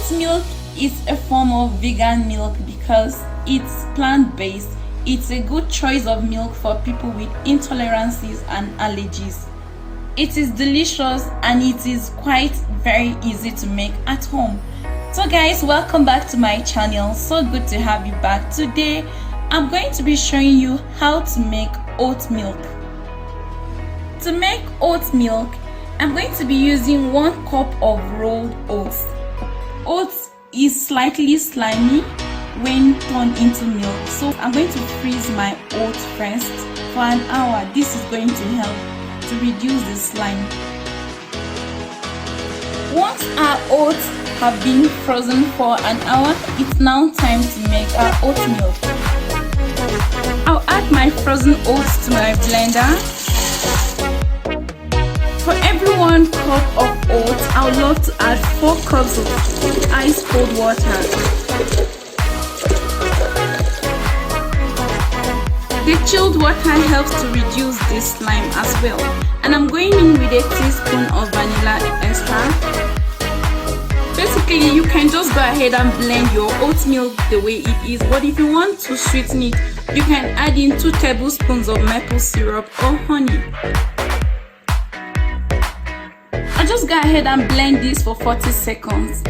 Oat milk is a form of vegan milk because it's plant-based. It's a good choice of milk for people with intolerances and allergies. It is delicious and it is quite very easy to make at home. So guys, welcome back to my channel. So good to have you back. Today I'm going to be showing you how to make oat milk. To make oat milk, I'm going to be using 1 cup of rolled oats. Oats is slightly slimy when turned into milk, so I'm going to freeze my oats first for an hour. This is going to help to reduce the slime. Once our oats have been frozen for an hour, it's now time to make our oat milk. I'll add my frozen oats to my blender. For every 1 cup of oats, I would love to add 4 cups of ice cold water. The chilled water helps to reduce the slime as well. And I'm going in with a teaspoon of vanilla extract. Basically, you can just go ahead and blend your oat milk the way it is, but if you want to sweeten it, you can add in 2 tablespoons of maple syrup or honey. I'll just go ahead and blend this for 40 seconds.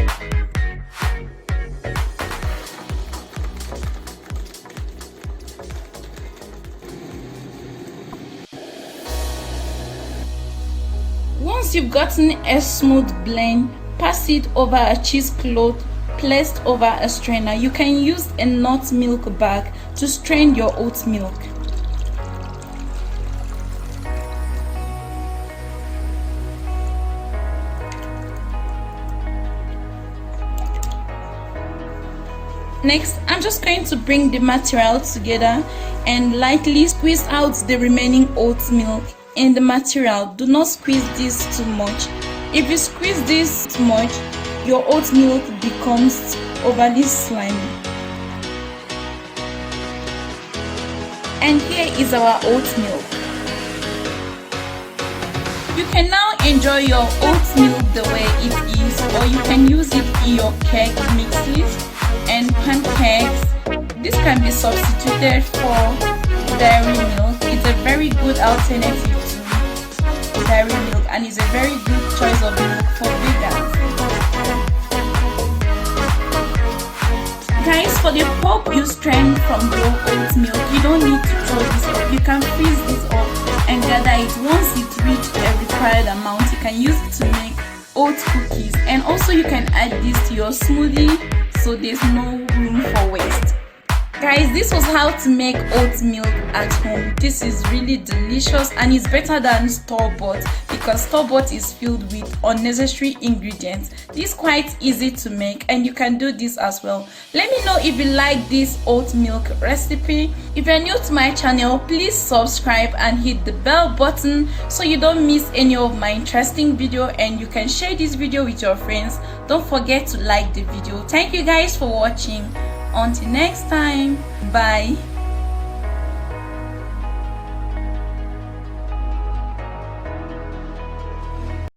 Once you've gotten a smooth blend, pass it over a cheesecloth placed over a strainer. You can use a nut milk bag to strain your oat milk. Next, I'm just going to bring the material together and lightly squeeze out the remaining oat milk in the material. Do not squeeze this too much. If you squeeze this too much, your oat milk becomes overly slimy. And here is our oat milk. You can now enjoy your oat milk the way it is, or you can use it in your cake mixes and pancakes. This can be substituted for dairy milk. It's a very good alternative to dairy milk and is a very good choice of milk for vegans. Guys, for the pulp you strain from your oat milk, you don't need to throw this up. You can freeze this up and gather it. Once it reaches a required amount, you can use it to make oat cookies, and also you can add this to your smoothie, so there's no room for waste. Guys, this was how to make oat milk at home. This is really delicious and it's better than store-bought because store-bought is filled with unnecessary ingredients. This is quite easy to make and you can do this as well. Let me know if you like this oat milk recipe. If you're new to my channel, please subscribe and hit the bell button so you don't miss any of my interesting video, and you can share this video with your friends. Don't forget to like the video. Thank you guys for watching. Until next time, bye.